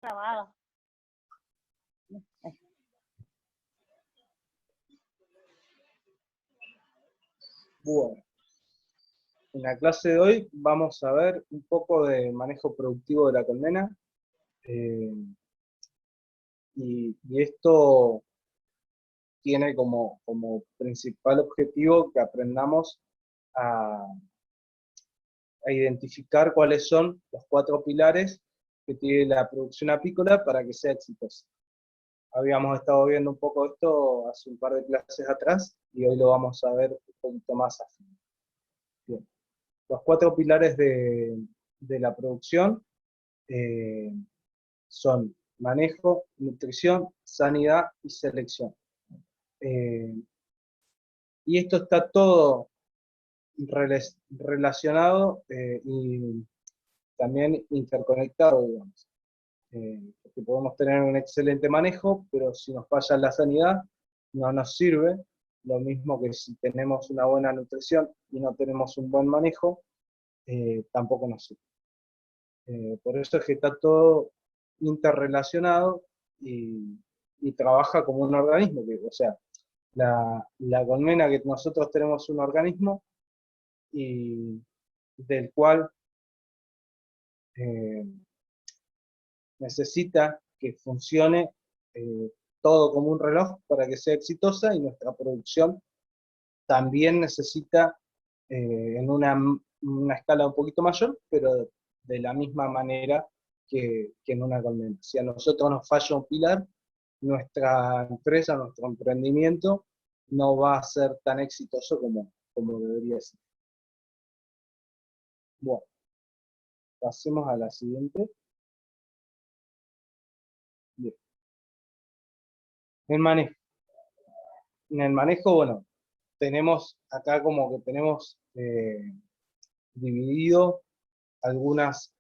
Grabado. Bueno, en la clase de hoy vamos a ver un poco de manejo productivo de la colmena, y esto tiene como principal objetivo que aprendamos a identificar cuáles son los 4 pilares que tiene la producción apícola para que sea exitosa. Habíamos estado viendo un poco esto hace un par de clases atrás y hoy lo vamos a ver un poquito más a fondo. Bien. Los 4 pilares de la producción son manejo, nutrición, sanidad y selección. Y esto está todo relacionado y también interconectado, digamos. Porque podemos tener un excelente manejo, pero si nos falla la sanidad, no nos sirve. Lo mismo que si tenemos una buena nutrición y no tenemos un buen manejo, tampoco nos sirve. Por eso es que está todo interrelacionado y trabaja como un organismo. O sea, la colmena, que nosotros tenemos un organismo y del cual eh, necesita que funcione todo como un reloj para que sea exitosa, y nuestra producción también necesita en una escala un poquito mayor, pero de la misma manera que en una colmena. Si a nosotros nos falla un pilar, nuestra empresa, nuestro emprendimiento no va a ser tan exitoso como debería ser. Bueno, pasemos a la siguiente. Bien. El manejo. En el manejo, bueno, tenemos acá como que tenemos dividido algunas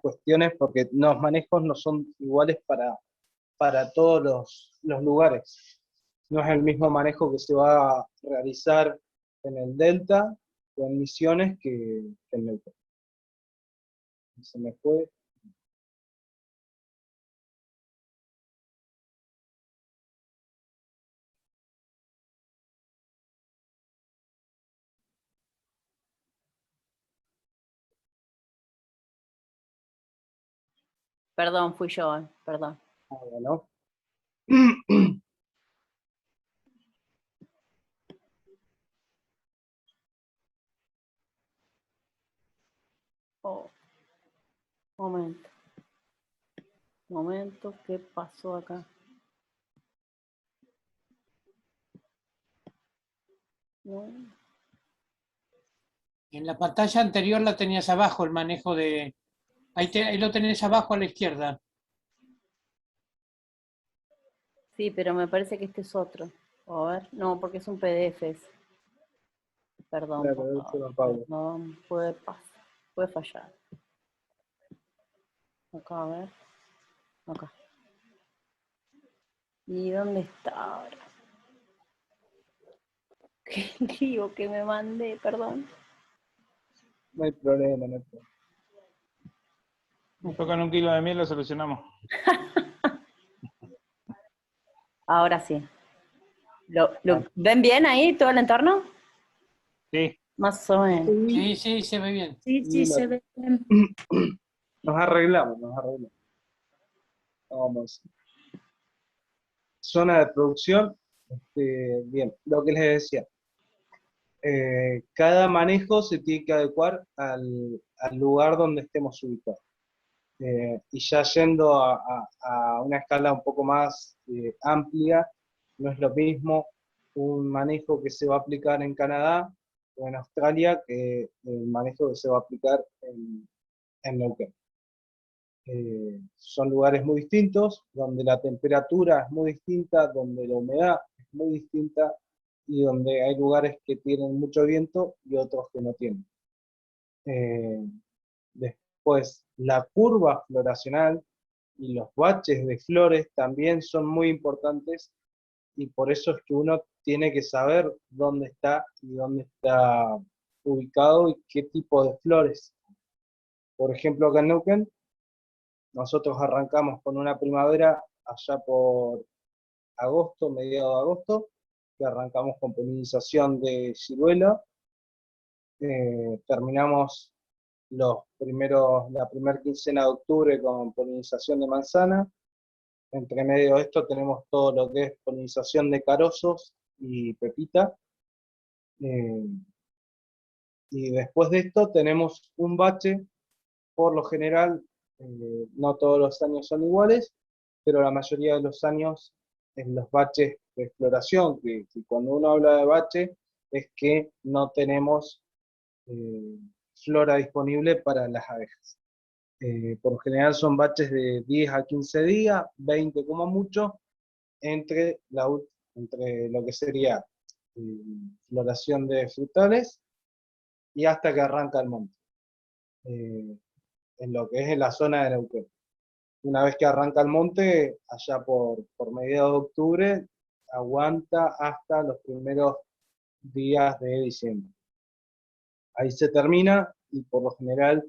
cuestiones, porque los manejos no son iguales para todos los lugares. No es el mismo manejo que se va a realizar en el Delta o en Misiones que en Neuquén. Se me fue. Perdón, fui yo, perdón. Bueno. Oh, momento, ¿qué pasó acá? No. En la pantalla anterior la tenías abajo, el manejo de... Ahí lo tenés abajo a la izquierda. Sí, pero me parece que este es otro. A ver, no, porque es un PDF. Perdón, Claro, por eso favor. no pago. Perdón, puede pasar, puede fallar. Acá, a ver. Acá. ¿Y dónde está ahora? Qué lío que me mandé, perdón. No hay problema, no hay problema. Nos tocan 1 kilo de miel, lo solucionamos. Ahora sí. ¿Ven bien ahí todo el entorno? Sí. Más o menos. Sí, se ve bien. Sí, se ve bien. Nos arreglamos. Vamos. Zona de producción. Bien, lo que les decía. Cada manejo se tiene que adecuar al lugar donde estemos ubicados. Y ya yendo a una escala un poco más amplia, no es lo mismo un manejo que se va a aplicar en Canadá o en Australia que el manejo que se va a aplicar en Neuquén. Son lugares muy distintos, donde la temperatura es muy distinta, donde la humedad es muy distinta, y donde hay lugares que tienen mucho viento y otros que no tienen. Después, la curva floracional y los baches de flores también son muy importantes, y por eso es que uno tiene que saber dónde está y dónde está ubicado y qué tipo de flores. Por ejemplo, acá en Neuquén nosotros arrancamos con una primavera allá por agosto, mediados de agosto, que arrancamos con polinización de ciruela. Terminamos la primera quincena de octubre con polinización de manzana. Entre medio de esto tenemos todo lo que es polinización de carozos y pepita. Y después de esto tenemos un bache, por lo general, no todos los años son iguales, pero la mayoría de los años en los baches de floración, que cuando uno habla de bache es que no tenemos flora disponible para las abejas. Por lo general son baches de 10 a 15 días, 20 como mucho, entre lo que sería floración de frutales y hasta que arranca el monte, en lo que es en la zona de Neuquén. Una vez que arranca el monte, allá por mediados de octubre, aguanta hasta los primeros días de diciembre. Ahí se termina y por lo general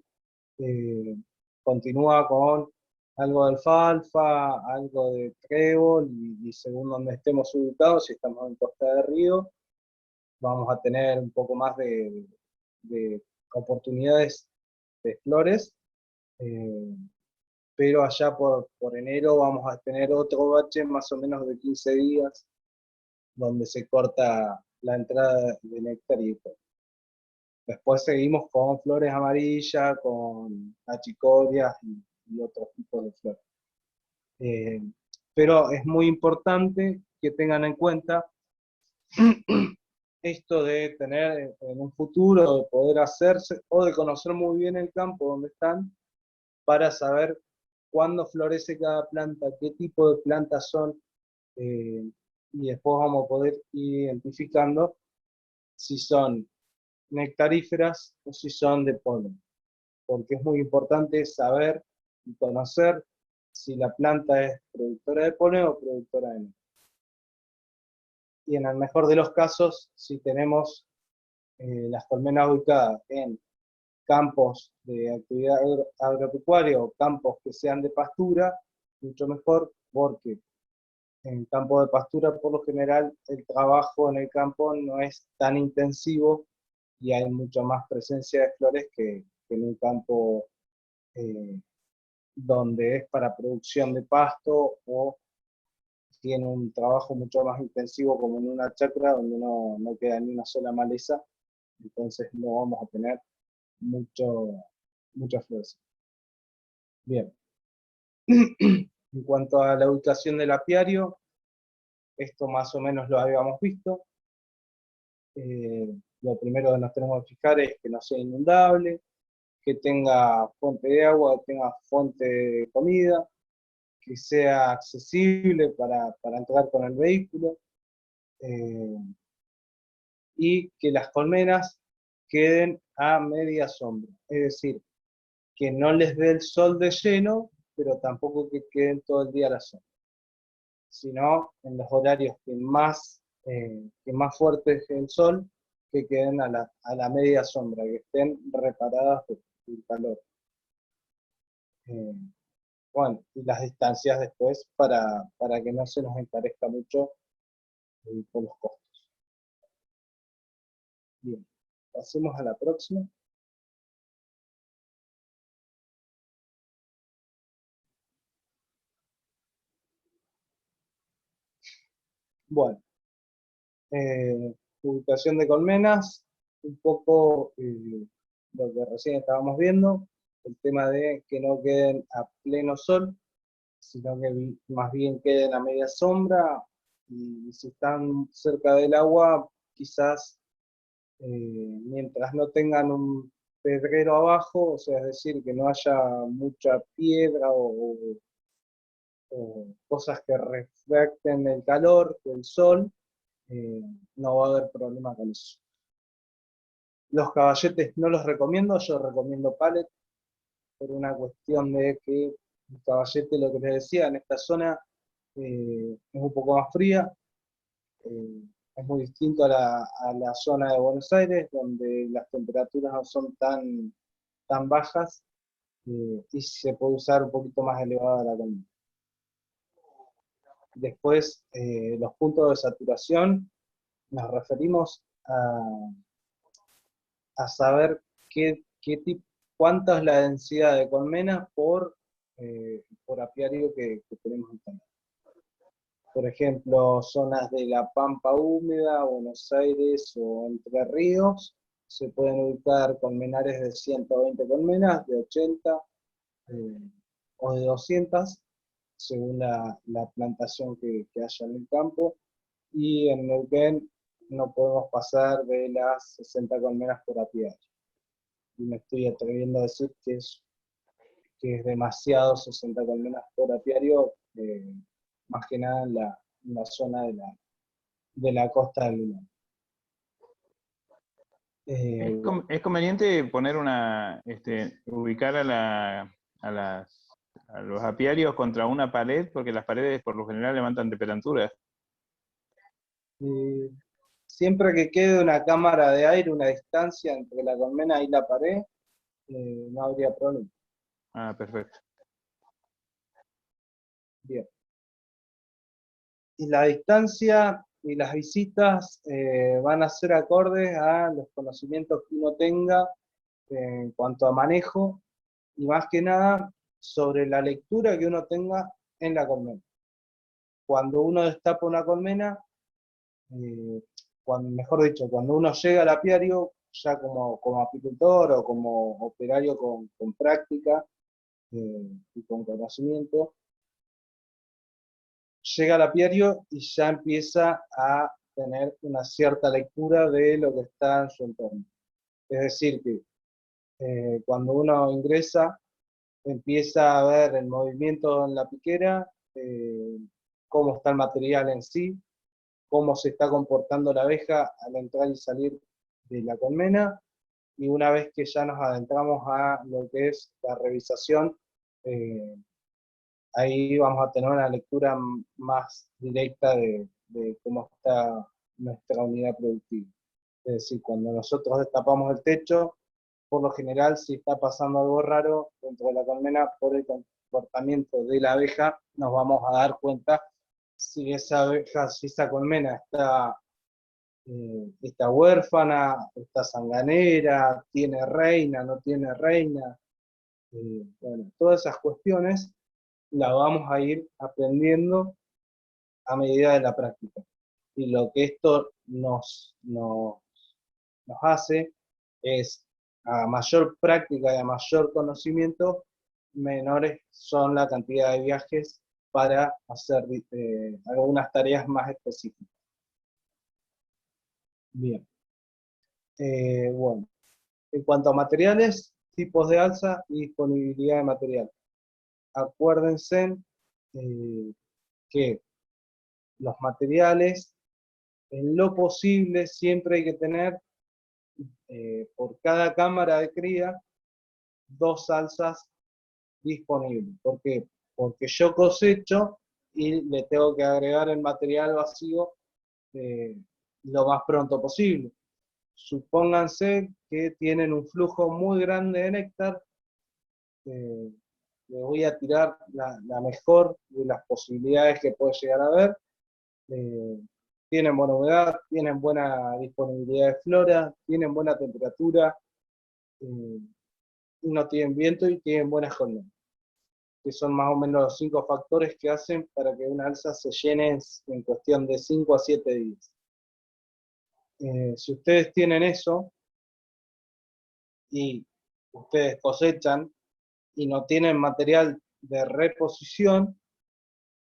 continúa con algo de alfalfa, algo de trébol y según donde estemos ubicados, si estamos en Costa de Río, vamos a tener un poco más de oportunidades de flores, pero allá por enero vamos a tener otro bache más o menos de 15 días, donde se corta la entrada de néctar y polen. Después seguimos con flores amarillas, con achicorias y otros tipos de flores. Pero es muy importante que tengan en cuenta esto de tener en un futuro, de poder hacerse o de conocer muy bien el campo donde están para saber cuándo florece cada planta, qué tipo de plantas son, y después vamos a poder ir identificando si son nectaríferas o si son de polen, porque es muy importante saber y conocer si la planta es productora de polen o productora de néctar. Y en el mejor de los casos, si tenemos las colmenas ubicadas en campos de actividad agropecuaria o campos que sean de pastura, mucho mejor, porque en campo de pastura por lo general el trabajo en el campo no es tan intensivo y hay mucha más presencia de flores que en un campo donde es para producción de pasto o tiene un trabajo mucho más intensivo como en una chacra donde no queda ni una sola maleza, entonces no vamos a tener muchas flores. Bien. En cuanto a la ubicación del apiario, esto más o menos lo habíamos visto. Lo primero que nos tenemos que fijar es que no sea inundable, que tenga fuente de agua, que tenga fuente de comida, que sea accesible para entrar con el vehículo, y que las colmenas queden a media sombra, es decir, que no les dé el sol de lleno, pero tampoco que queden todo el día a la sombra, sino en los horarios que más fuerte es el sol, que queden a la media sombra, que estén reparadas del calor. Bueno, y las distancias después para que no se nos encarezca mucho por los costos. Bien, pasemos a la próxima. Bueno, ubicación de colmenas, un poco lo que recién estábamos viendo, el tema de que no queden a pleno sol, sino que más bien queden a media sombra, y si están cerca del agua, quizás mientras no tengan un pedrero abajo, o sea, es decir, que no haya mucha piedra o cosas que reflecten el calor del sol, no va a haber problema con eso. Los caballetes no los recomiendo, yo recomiendo pallet, por una cuestión de que el caballete, lo que les decía, en esta zona es un poco más fría, es muy distinto a la zona de Buenos Aires, donde las temperaturas no son tan bajas, y se puede usar un poquito más elevada la colmena. Después, los puntos de saturación, nos referimos a saber cuánta es la densidad de colmena por apiario que tenemos instalado. Por ejemplo, zonas de la Pampa húmeda, Buenos Aires o Entre Ríos, se pueden ubicar colmenares de 120 colmenas, de 80 o de 200, según la plantación que haya en el campo. Y en Neuquén no podemos pasar de las 60 colmenas por apiario. Y me estoy atreviendo a decir que es demasiado 60 colmenas por apiario, más que nada en la zona de la costa del Limón. Es conveniente poner ubicar a los apiarios contra una pared, porque las paredes por lo general levantan temperatura. Siempre que quede una cámara de aire, una distancia entre la colmena y la pared, no habría problema. Ah, perfecto. Bien. Y la distancia y las visitas van a ser acordes a los conocimientos que uno tenga en cuanto a manejo, y más que nada sobre la lectura que uno tenga en la colmena. Cuando uno destapa una colmena, mejor dicho, cuando uno llega al apiario, ya como apicultor o como operario con práctica y con conocimiento, llega al apiario y ya empieza a tener una cierta lectura de lo que está en su entorno. Es decir, que cuando uno ingresa, empieza a ver el movimiento en la piquera, cómo está el material en sí, cómo se está comportando la abeja al entrar y salir de la colmena, y una vez que ya nos adentramos a lo que es la revisación, ahí vamos a tener una lectura más directa de cómo está nuestra unidad productiva. Es decir, cuando nosotros destapamos el techo, por lo general, si está pasando algo raro dentro de la colmena por el comportamiento de la abeja, nos vamos a dar cuenta si esa colmena está huérfana, está sanganera, tiene reina, no tiene reina. Bueno, todas esas cuestiones las vamos a ir aprendiendo a medida de la práctica. Y lo que esto nos hace es, a mayor práctica y a mayor conocimiento, menores son la cantidad de viajes para hacer algunas tareas más específicas. Bien. Bueno, en cuanto a materiales, tipos de alza y disponibilidad de material. Acuérdense que los materiales, en lo posible, siempre hay que tener por cada cámara de cría 2 alzas disponibles. ¿Por qué? Porque yo cosecho y le tengo que agregar el material vacío lo más pronto posible. Supónganse que tienen un flujo muy grande de néctar, le voy a tirar la mejor de las posibilidades que puede llegar a haber. Tienen buena humedad, tienen buena disponibilidad de flora, tienen buena temperatura, no tienen viento y tienen buenas colmenas, que son más o menos los 5 factores que hacen para que una alza se llene en cuestión de 5 a 7 días. Si ustedes tienen eso y ustedes cosechan y no tienen material de reposición,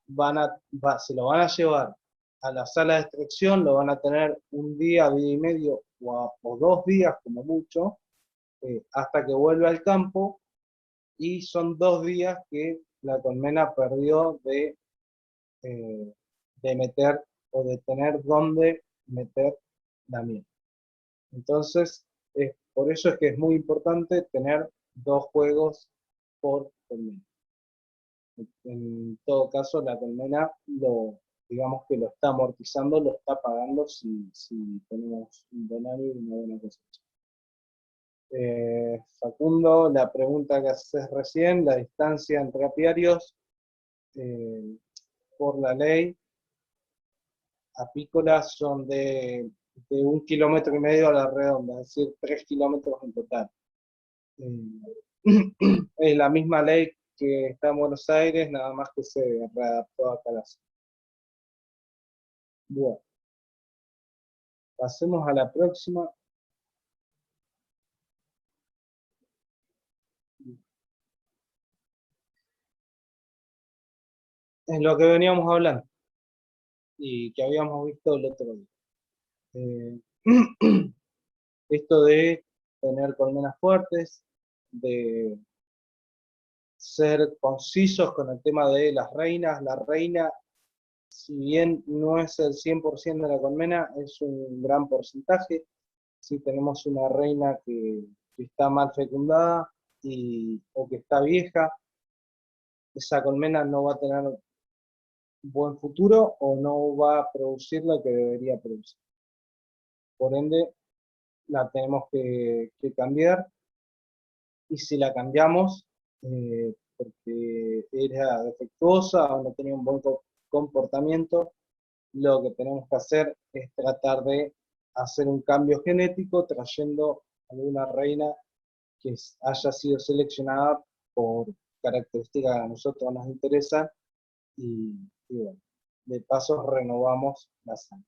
se lo van a llevar a la sala de extracción, lo van a tener un día, día y medio o 2 días como mucho, hasta que vuelva al campo, y son 2 días que la colmena perdió de meter o de tener dónde meter la miel. Entonces, por eso es que es muy importante tener 2 juegos por colmena. En todo caso, la colmena digamos que lo está amortizando, lo está pagando si tenemos un buen año y una buena cosecha. Facundo, la pregunta que haces recién, la distancia entre apiarios, por la ley apícolas son de 1,5 kilómetros a la redonda, es decir, 3 kilómetros en total. Es la misma ley que está en Buenos Aires, nada más que se readaptó acá a la zona. Bueno, pasemos a la próxima. Es lo que veníamos hablando y que habíamos visto el otro día. Esto de tener colmenas fuertes, de ser concisos con el tema de las reinas. La reina, si bien no es el 100% de la colmena, es un gran porcentaje. Si tenemos una reina que está mal fecundada o que está vieja, esa colmena no va a tener buen futuro o no va a producir lo que debería producir. Por ende, la tenemos que cambiar, y si la cambiamos porque era defectuosa o no tenía un buen comportamiento, lo que tenemos que hacer es tratar de hacer un cambio genético trayendo alguna reina que haya sido seleccionada por características que a nosotros nos interesan, y bueno, de paso renovamos la sangre.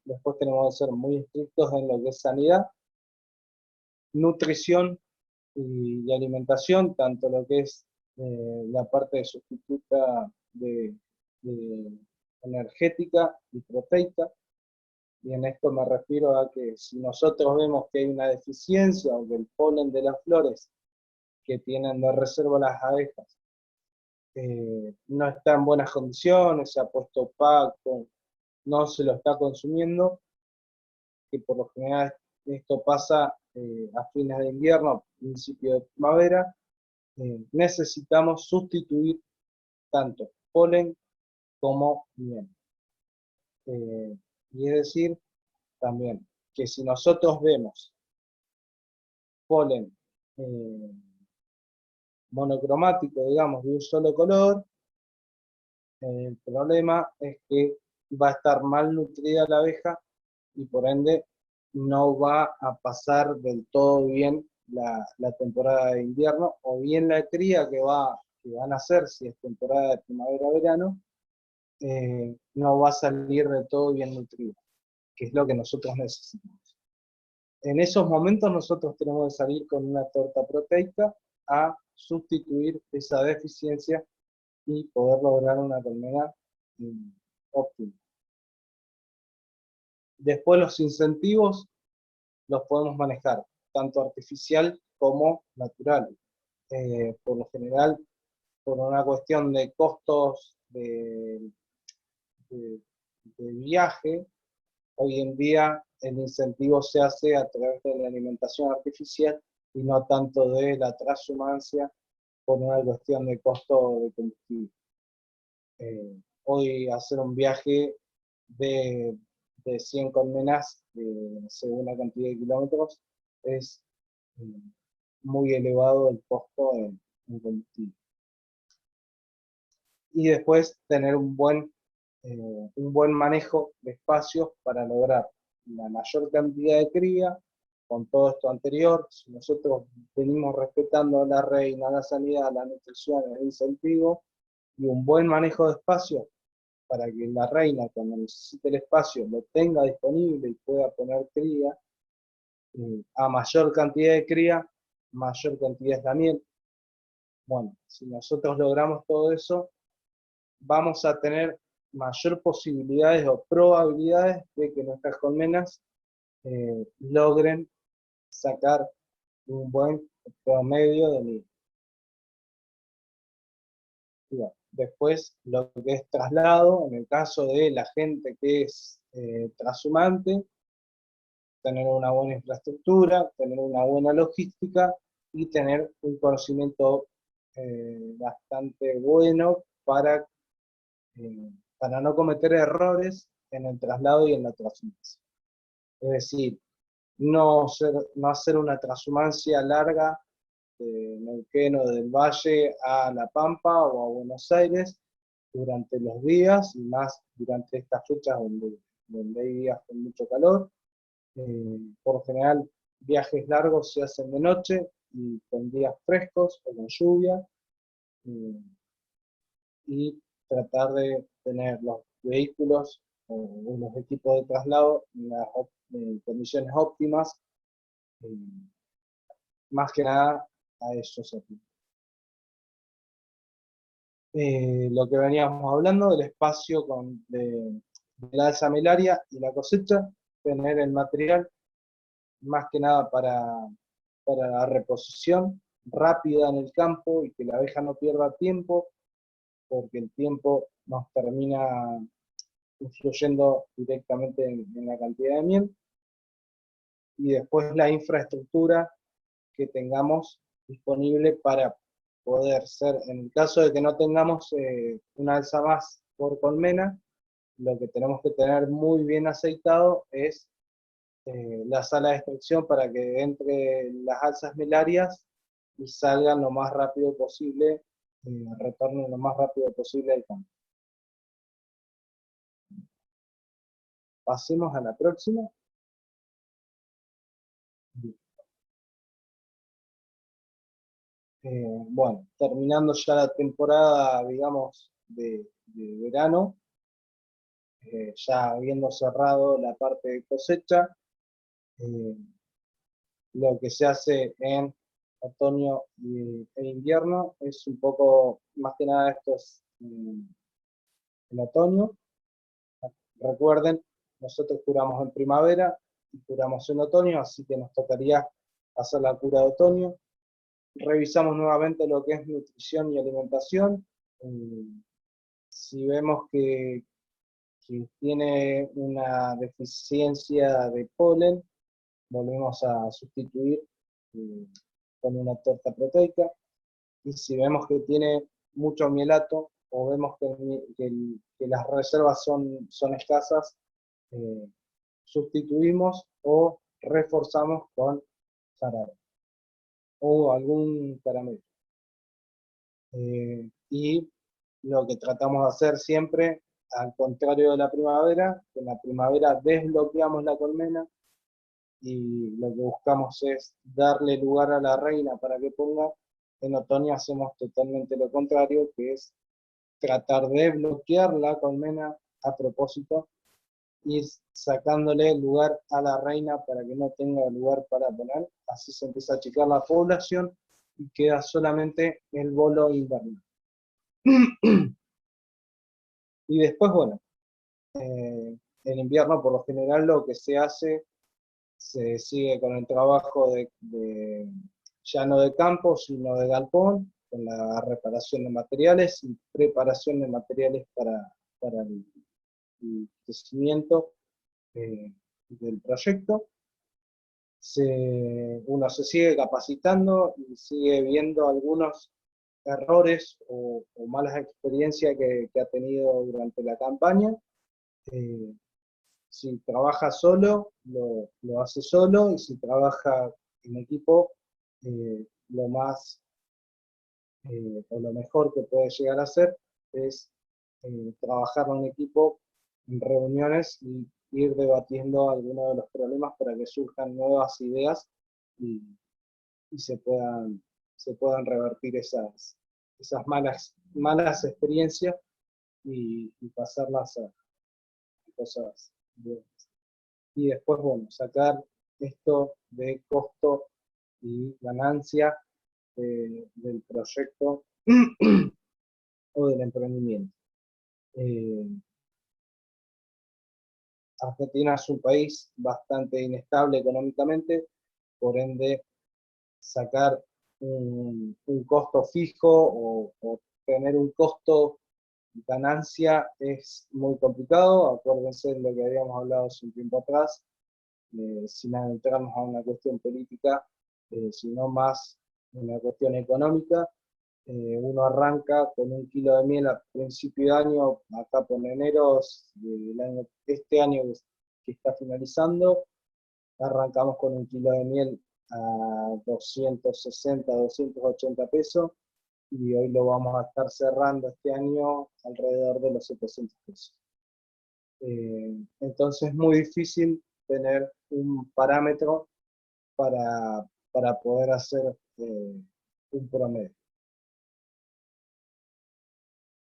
Después tenemos que ser muy estrictos en lo que es sanidad, nutrición y alimentación, tanto lo que es la parte de sustituta de energética y proteica. Y en esto me refiero a que si nosotros vemos que hay una deficiencia o que el polen de las flores que tienen de reserva las abejas no está en buenas condiciones, se ha puesto opaco, no se lo está consumiendo, que por lo general esto pasa a fines de invierno, principio de primavera, necesitamos sustituir tanto polen como miel. Y es decir, también, que si nosotros vemos polen monocromático, digamos, de un solo color, el problema es que va a estar mal nutrida la abeja y por ende no va a pasar del todo bien la temporada de invierno, o bien la cría que van a hacer, si es temporada de primavera-verano, no va a salir de todo bien nutrida, que es lo que nosotros necesitamos. En esos momentos nosotros tenemos que salir con una torta proteica a sustituir esa deficiencia y poder lograr una colmena óptima. Después los incentivos los podemos manejar, tanto artificial como natural. Por lo general, por una cuestión de costos de viaje, hoy en día el incentivo se hace a través de la alimentación artificial y no tanto de la transhumancia por una cuestión de costo de combustible. Hoy hacer un viaje de 100 colmenas según la cantidad de kilómetros es muy elevado el costo en combustible. Y después tener un buen manejo de espacios para lograr la mayor cantidad de cría. Con todo esto anterior, si nosotros venimos respetando a la reina, la sanidad, la nutrición, el incentivo y un buen manejo de espacio para que la reina, cuando necesite el espacio, lo tenga disponible y pueda poner cría, a mayor cantidad de cría, mayor cantidad es la miel. Bueno, si nosotros logramos todo eso, vamos a tener mayor posibilidades o probabilidades de que nuestras colmenas logren sacar un buen promedio de miel. Bueno, después, lo que es traslado, en el caso de la gente que es trashumante, tener una buena infraestructura, tener una buena logística y tener un conocimiento bastante bueno para no cometer errores en el traslado y en la transhumancia. Es decir, no hacer una transhumancia larga de Neuquén o del Valle a La Pampa o a Buenos Aires durante los días, y más durante estas fechas donde hay días con mucho calor. Por lo general, viajes largos se hacen de noche y con días frescos o con lluvia, y tratar de tener los vehículos o los equipos de traslado en las condiciones óptimas, más que nada a esos objetivos. Lo que veníamos hablando del espacio de la alza milaria y la cosecha, tener el material más que nada para la reposición rápida en el campo y que la abeja no pierda tiempo, porque el tiempo nos termina influyendo directamente en la cantidad de miel. Y después la infraestructura que tengamos disponible para poder ser, en el caso de que no tengamos una alza más por colmena, lo que tenemos que tener muy bien aceitado es la sala de extracción para que entre las alzas milarias y salgan lo más rápido posible, retornen lo más rápido posible al campo. Pasemos a la próxima. Bueno, terminando ya la temporada, digamos, de verano, ya habiendo cerrado la parte de cosecha, lo que se hace en otoño e invierno es un poco, más que nada esto es en otoño. Recuerden, nosotros curamos en primavera y curamos en otoño, así que nos tocaría hacer la cura de otoño. Revisamos nuevamente lo que es nutrición y alimentación. Si vemos que tiene una deficiencia de polen, volvemos a sustituir con una torta proteica. Y si vemos que tiene mucho mielato o vemos que las reservas son escasas, sustituimos o reforzamos con jarabe o algún caramelo. Y lo que tratamos de hacer siempre, al contrario de la primavera, que en la primavera desbloqueamos la colmena y lo que buscamos es darle lugar a la reina para que ponga. En otoño hacemos totalmente lo contrario, que es tratar de bloquear la colmena a propósito, ir sacándole lugar a la reina para que no tenga lugar para poner. Así se empieza a achicar la población y queda solamente el bolo invernal. Y después, bueno, en invierno por lo general lo que se hace, se sigue con el trabajo ya no de campo, sino de galpón, con la reparación de materiales y preparación de materiales para el crecimiento del proyecto. Uno se sigue capacitando y sigue viendo algunos errores o malas experiencias que ha tenido durante la campaña. Si trabaja solo, lo hace solo, y si trabaja en equipo, lo más o lo mejor que puede llegar a hacer es trabajar en equipo en reuniones y ir debatiendo algunos de los problemas para que surjan nuevas ideas y se puedan revertir esas malas experiencias y pasarlas a cosas buenas. Y después, bueno, sacar esto de costo y ganancia del proyecto o del emprendimiento. Argentina es un país bastante inestable económicamente, por ende sacar un costo fijo o tener un costo ganancia es muy complicado. Acuérdense de lo que habíamos hablado hace un tiempo atrás, sin entrarnos a una cuestión política, sino más una cuestión económica. Uno arranca con 1 kilo de miel a principio de año, acá por enero, este año que está finalizando, Arrancamos con 1 kilo de miel a 260, 280 pesos, y hoy lo vamos a estar cerrando este año alrededor de los 700 pesos. Entonces es muy difícil tener un parámetro para poder hacer un promedio.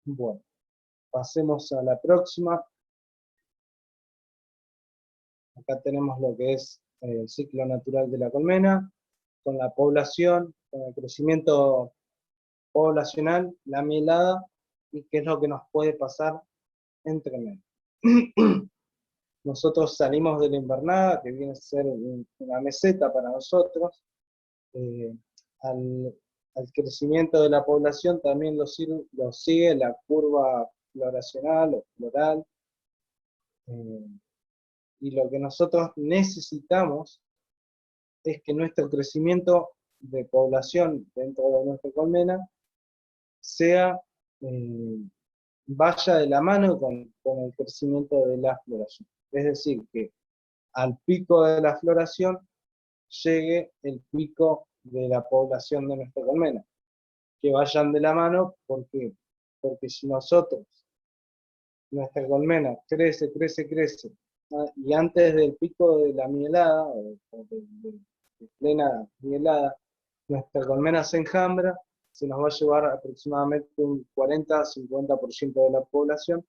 Bueno, pasemos a la próxima. Acá tenemos lo que es el ciclo natural de la colmena, con la población, con el crecimiento poblacional, la mielada, y qué es lo que nos puede pasar entre medio. Nosotros salimos de la invernada, que viene a ser una meseta para nosotros. Al crecimiento de la población también lo sigue la curva floracional o floral. Y lo que nosotros necesitamos es que nuestro crecimiento de población dentro de nuestra colmena vaya de la mano con el crecimiento de la floración. Es decir, que al pico de la floración llegue el pico de la población de nuestra colmena. Que vayan de la mano, ¿por qué? Porque si nuestra colmena crece, y antes del pico de la mielada, o de plena mielada, nuestra colmena se enjambra, se nos va a llevar aproximadamente un 40-50% de la población,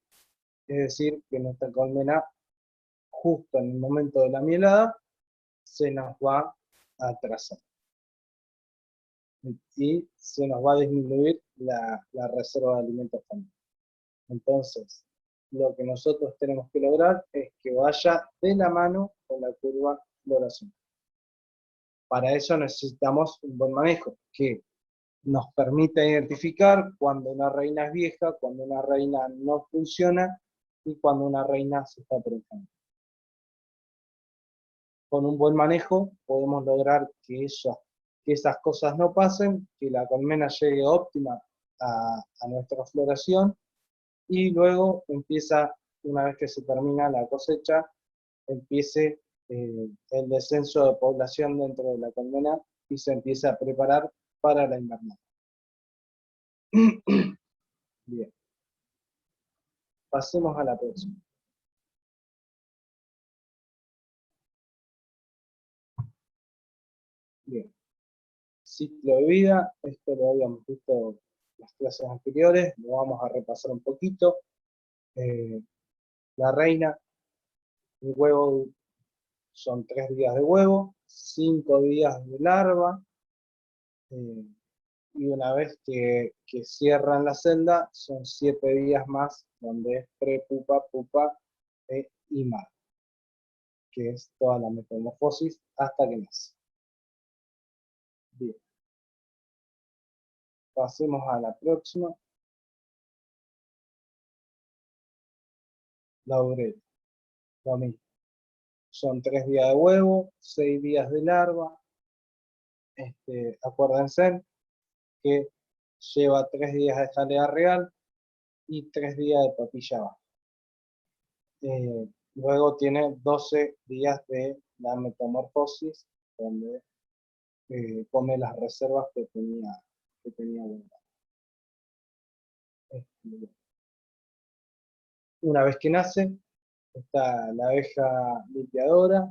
es decir, que nuestra colmena, justo en el momento de la mielada, se nos va a atrasar. Y se nos va a disminuir la reserva de alimentos también. Entonces, lo que nosotros tenemos que lograr es que vaya de la mano con la curva floración. Para eso necesitamos un buen manejo, que nos permita identificar cuando una reina es vieja, cuando una reina no funciona, y cuando una reina se está prensando. Con un buen manejo podemos lograr que esas cosas no pasen, que la colmena llegue óptima a nuestra floración, y luego empieza, una vez que se termina la cosecha, empiece el descenso de población dentro de la colmena y se empieza a preparar para la invernada. Bien. Pasemos a la próxima. Bien. Ciclo de vida, esto lo habíamos visto en las clases anteriores, lo vamos a repasar un poquito. La reina, el huevo son 3 días de huevo, 5 días de larva, y una vez que cierran la celda, son 7 días más, donde es prepupa, pupa y mar, que es toda la metamorfosis hasta que nace. Bien. Pasemos a la próxima. La obrera, lo mismo. Son 3 días de huevo, 6 días de larva. Acuérdense que lleva 3 días de jalea real y 3 días de papilla baja. Luego tiene 12 días de la metamorfosis, donde come las reservas que tenía guardadas. Una vez que nace, está la abeja limpiadora,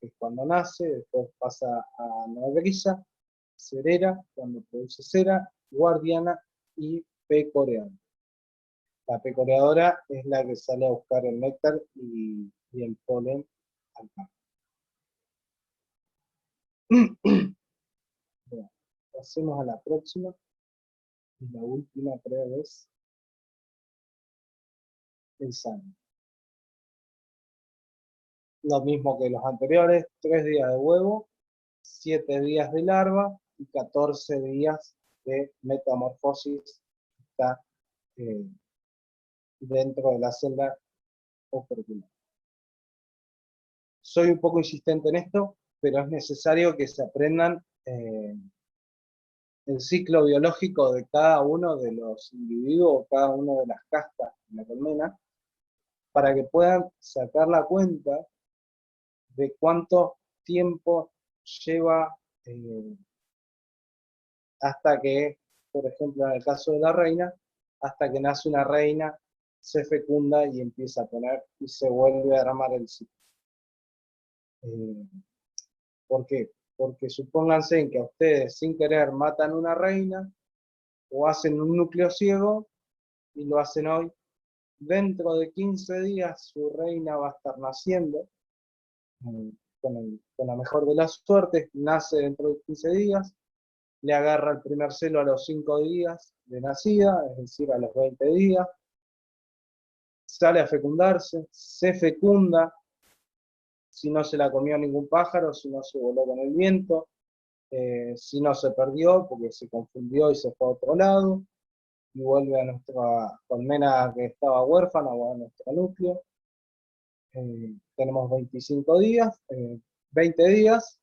que es cuando nace, después pasa a nodriza, cerera, cuando produce cera, guardiana y pecoreadora. La pecoreadora es la que sale a buscar el néctar y el polen al campo. Bueno, pasemos a la próxima. Y la última creo es el sangre. Lo mismo que los anteriores, 3 días de huevo, 7 días de larva y 14 días de metamorfosis que está dentro de la celda opercular. Soy un poco insistente en esto, pero es necesario que se aprendan el ciclo biológico de cada uno de los individuos, cada una de las castas de la colmena, para que puedan sacar la cuenta de cuánto tiempo lleva hasta que, por ejemplo, en el caso de la reina, hasta que nace una reina, se fecunda y empieza a poner y se vuelve a armar el ciclo. ¿Por qué? Porque supónganse en que a ustedes sin querer matan una reina o hacen un núcleo ciego y lo hacen hoy. Dentro de 15 días su reina va a estar naciendo, con la mejor de las suertes, nace dentro de 15 días, le agarra el primer celo a los 5 días de nacida, es decir, a los 20 días, sale a fecundarse, se fecunda, si no se la comió ningún pájaro, si no se voló con el viento, si no se perdió porque se confundió y se fue a otro lado, y vuelve a nuestra colmena que estaba huérfana o a nuestro núcleo. Tenemos 25 días, 20 días,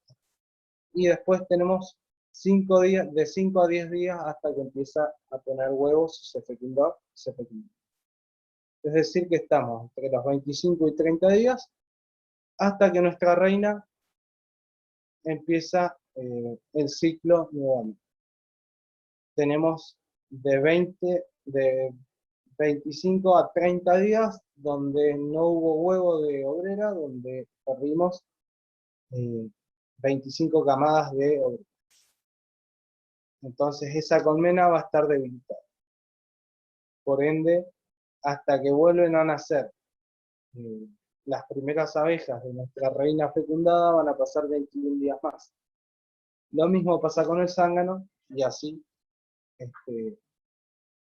y después tenemos 5 días, de 5 a 10 días hasta que empieza a poner huevos y se fecundó, se fecundó. Es decir que estamos entre los 25 y 30 días hasta que nuestra reina empieza el ciclo nuevamente. Tenemos de 25 a 30 días donde no hubo huevo de obrera, donde perdimos 25 camadas de obrera. Entonces esa colmena va a estar debilitada. Por ende, hasta que vuelven a nacer las primeras abejas de nuestra reina fecundada, van a pasar 21 días más. Lo mismo pasa con el zángano, y así.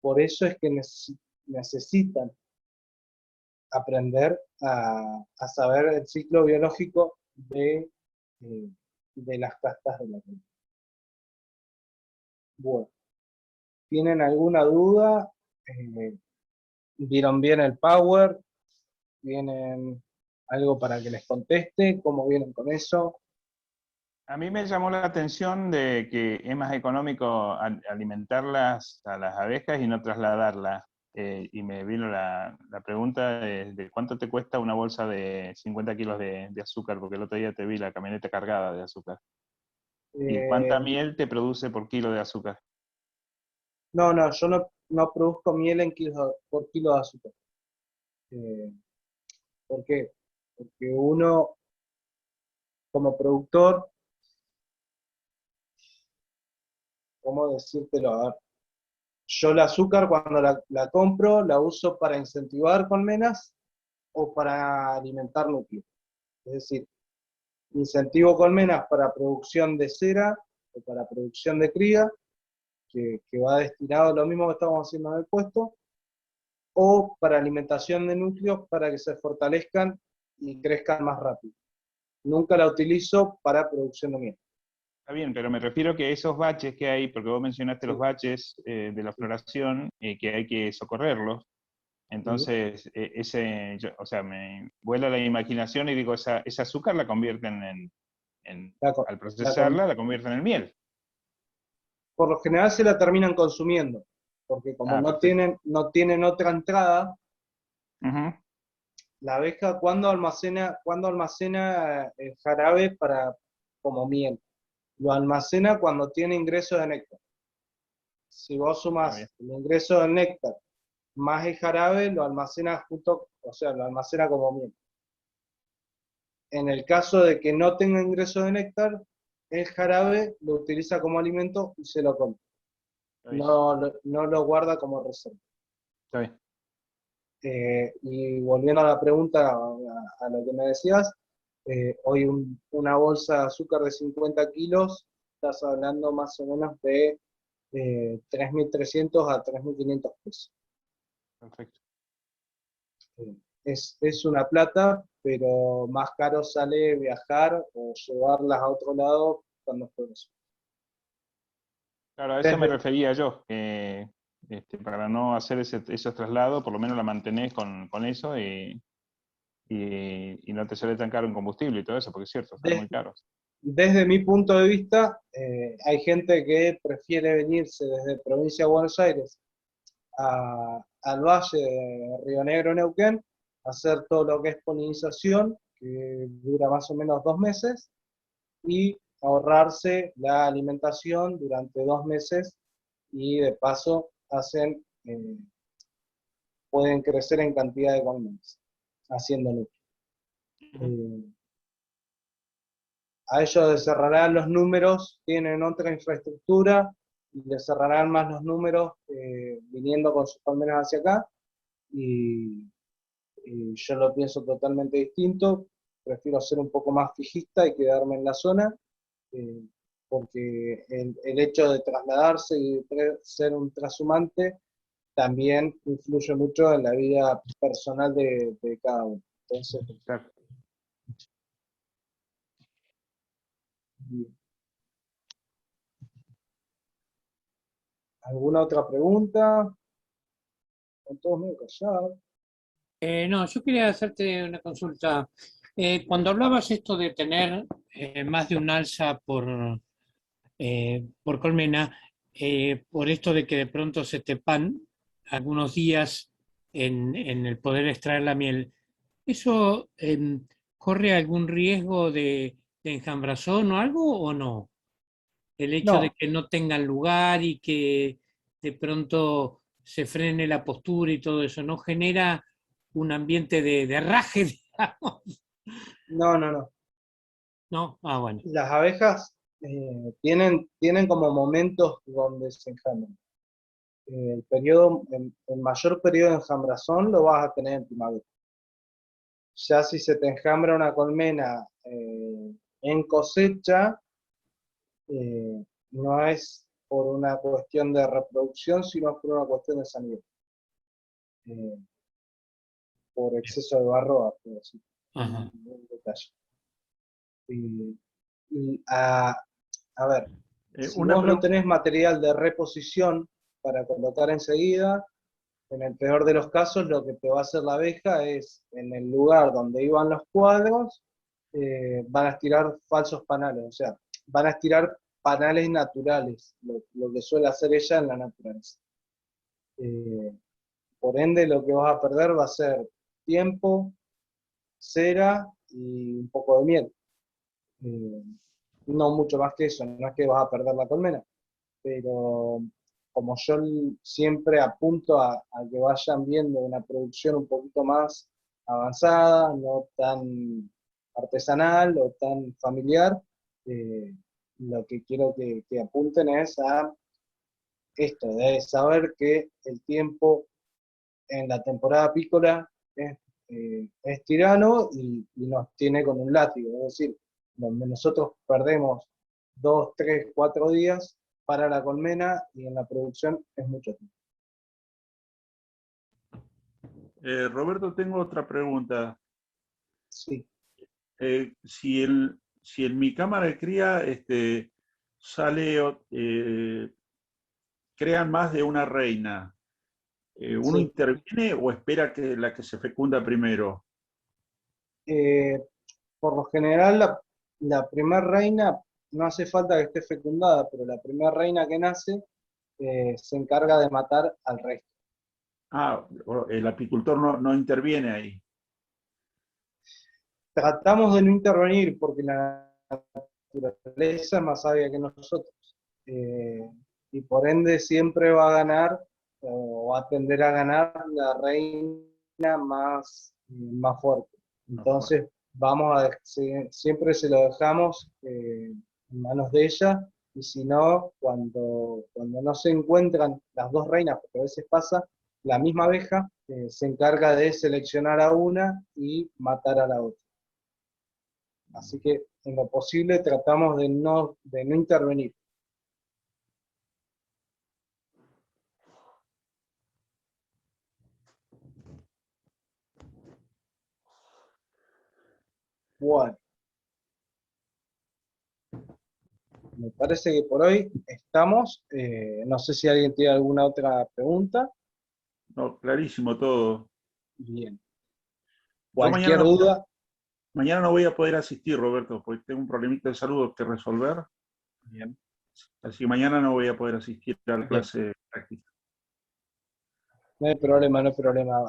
Por eso es que necesitan aprender a saber el ciclo biológico de las castas de la reina. Bueno, ¿tienen alguna duda? ¿Vieron bien el Power? ¿Tienen algo para que les conteste? ¿Cómo vienen con eso? A mí me llamó la atención de que es más económico alimentarlas a las abejas y no trasladarlas. Y me vino la pregunta de cuánto te cuesta una bolsa de 50 kilos de azúcar, porque el otro día te vi la camioneta cargada de azúcar. ¿Y cuánta miel te produce por kilo de azúcar? No, yo no produzco miel por kilo de azúcar. ¿Por qué? Porque uno, como productor, ¿cómo decírtelo? A ver, yo el azúcar cuando la compro, la uso para incentivar colmenas o para alimentar núcleos. Es decir, incentivo colmenas para producción de cera o para producción de cría, que va destinado a lo mismo que estamos haciendo en el puesto, o para alimentación de núcleos para que se fortalezcan y crezcan más rápido. Nunca la utilizo para producción de miel. Está bien, pero me refiero que esos baches que hay, porque vos mencionaste Sí. los baches de la floración, que hay que socorrerlos. Entonces, me vuela la imaginación y digo, esa azúcar la convierten al procesarla, la convierten en miel. Por lo general se la terminan consumiendo, porque como no tienen otra entrada, la abeja cuando almacena el jarabe como miel, lo almacena cuando tiene ingreso de néctar. Si vos sumás el ingreso del néctar más el jarabe, lo almacena lo almacena como miel. En el caso de que no tenga ingreso de néctar, el jarabe lo utiliza como alimento y se lo come. No lo guarda como reserva. Está bien. Y volviendo a la pregunta, a lo que me decías, hoy una bolsa de azúcar de 50 kilos, estás hablando más o menos de 3.300 a 3.500 pesos. Perfecto. Es una plata, pero más caro sale viajar o llevarlas a otro lado cuando fue eso. Claro, a eso me refería yo, que para no hacer esos traslados, por lo menos la mantenés con eso y no te sale tan caro en combustible y todo eso, porque es cierto, están muy caros. Desde mi punto de vista, hay gente que prefiere venirse desde provincia de Buenos Aires al valle de Río Negro, Neuquén, hacer todo lo que es polinización, que dura más o menos 2 meses, y ahorrarse la alimentación durante 2 meses y de paso pueden crecer en cantidad de colmenas, haciendo núcleo. A ellos les cerrarán los números, tienen otra infraestructura, y les cerrarán más los números viniendo con sus colmenas hacia acá, y yo lo pienso totalmente distinto, prefiero ser un poco más fijista y quedarme en la zona, porque el hecho de trasladarse y ser un trashumante también influye mucho en la vida personal de cada uno. Entonces, Exacto. ¿alguna otra pregunta? Están todos medio callados. No, yo quería hacerte una consulta. Cuando hablabas esto de tener más de un alza por colmena, por esto de que de pronto se te pan algunos días en el poder extraer la miel, ¿eso corre algún riesgo de enjambrazón o algo o no? El hecho de No, que no tengan lugar y que de pronto se frene la postura y todo eso, ¿no genera un ambiente de raje, digamos? no. ¿No? Ah, bueno. Las abejas tienen como momentos donde se enjambran. El mayor periodo de enjambrazón lo vas a tener en primavera. Ya si se te enjambra una colmena en cosecha, no es por una cuestión de reproducción, sino por una cuestión de sanidad. Eh, por exceso de barro, por decir Ajá. un detalle. Y, a ver, si Una vos no pregunta. tenés material de reposición para colocar enseguida, en el peor de los casos lo que te va a hacer la abeja es, en el lugar donde iban los cuadros, van a estirar falsos panales, o sea, van a estirar panales naturales, lo que suele hacer ella en la naturaleza. Por ende, lo que vas a perder va a ser tiempo, cera y un poco de miel. Eh, no mucho más que eso, no es que vas a perder la colmena, pero como yo siempre apunto a que vayan viendo una producción un poquito más avanzada, no tan artesanal o tan familiar, lo que quiero que apunten es a esto, de saber que el tiempo en la temporada apícola es tirano y nos tiene con un látigo, es decir, donde nosotros perdemos 2, 3, 4 días para la colmena y en la producción es mucho tiempo. Roberto, tengo otra pregunta. Sí. Si en mi cámara de cría sale, crean más de una reina, ¿uno Sí. interviene o espera que la que se fecunda primero? Por lo general, la primera reina no hace falta que esté fecundada, pero la primera reina que nace se encarga de matar al resto. Ah, el apicultor no interviene ahí. Tratamos de no intervenir porque la naturaleza es más sabia que nosotros. Y por ende siempre va a ganar o va a tender a ganar la reina más fuerte. Entonces siempre se lo dejamos en manos de ella, y si no, cuando no se encuentran las dos reinas, porque a veces pasa, la misma abeja se encarga de seleccionar a una y matar a la otra. Así que en lo posible tratamos de no intervenir. Bueno, me parece que por hoy estamos. No sé si alguien tiene alguna otra pregunta. No, clarísimo todo. Bien. Yo Cualquier duda. mañana no voy a poder asistir, Roberto, porque tengo un problemita de salud que resolver. Bien. Así que mañana no voy a poder asistir a la Bien. clase práctica. No hay problema, no hay problema.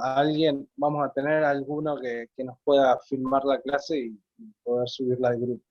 Vamos a tener alguno que nos pueda filmar la clase y poder subirla al grupo.